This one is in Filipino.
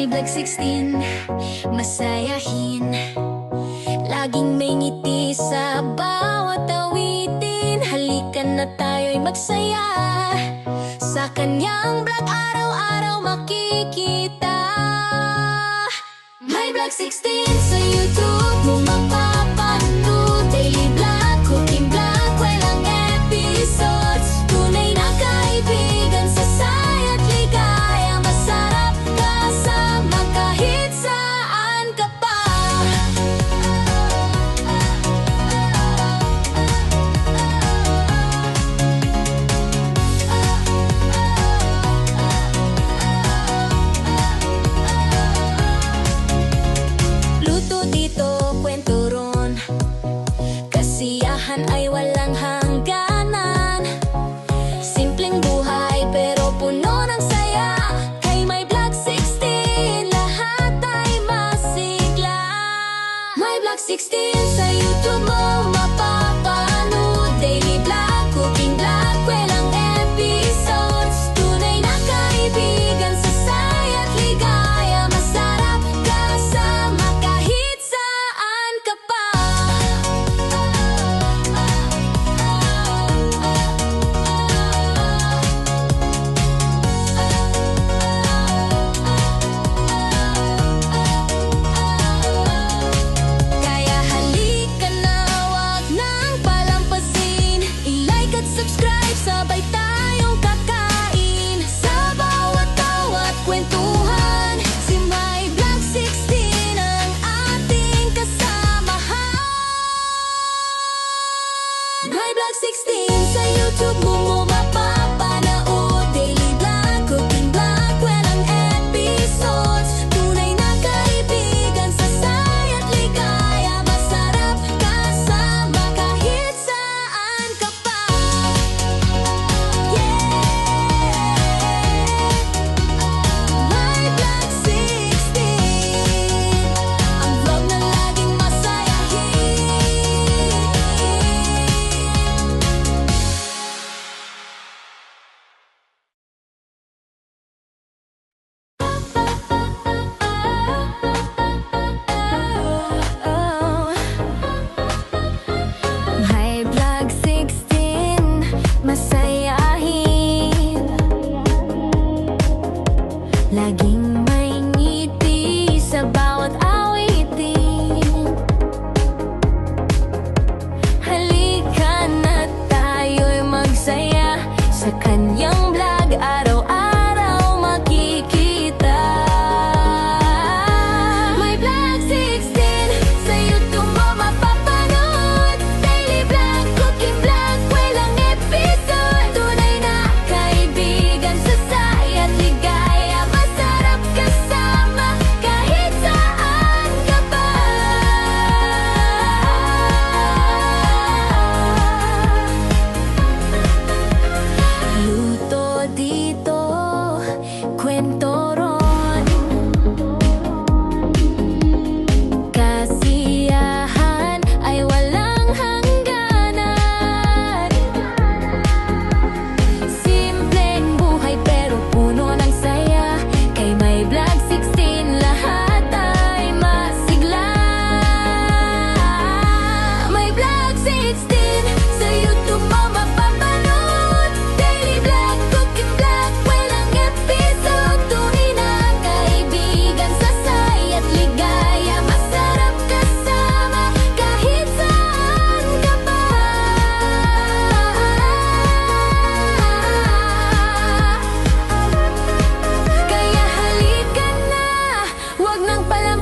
My Vlog 16, masayahin. Laging may ngiti sa bawat awitin. Halika na tayo'y magsaya. Sa kanyang vlog araw-araw makikita. My Vlog 16 sa YouTube mo mapapanood. Daily vlog, cooking vlog, walang episodes. Tunay na kaibigan sa saya't ligaya. Masarap kasama kahit saan ka pa. Luto dito, kwento ron. Kasiyahan ay walang hangganan. Simpleng buhay pero puno ng saya. Kay My Vlog 16, lahat ay masigla. My Vlog 16 sa YouTube mo mapapanood. Daily vlog, cooking vlog, walang episodes. Tunay na kaibigan sa saya't ligaya. Masarap kasama kahit saan ka pa. Kaya halika na, wag nang palampasin. I-like at subscribe, sabay tayong kakain. Sa bawat tawa at kwentuhan, si My Vlog 16 ang ating kasamahan. My Vlog 16 sa YouTube mo mapapanood. Daily vlog, cooking vlog, walang episodes. Tunay na kaibigan sa saya't ligaya. Masarap kasama kahit saan ka pa. My Vlog 16, ang vlog na laging masayahin. My Vlog 16, masayahin. Laging may ngiti sa bawat awitin. Halika na tayo'y magsaya. Sa kanyang vlog araw-araw makikita. My Vlog 16 sa YouTube mo mapapanood. Daily vlog, cooking vlog, walang episode. Tunay na kaibigan sa saya't ligaya. Masarap kasama kahit saan ka pa. Luto dito, kwento ron. Kasiyahan ay walang hangganan. Simpleng buhay pero puno ng saya. Kay My Vlog 16, lahat ay masigla. My Vlog 16 sa YouTube mo mapapanood. Daily vlog, cooking vlog, walang episode. Tunay na kaibigan sa saya't ligaya. Masarap kasama kahit saan ka pa. Kaya halika na, wag nang palampasin.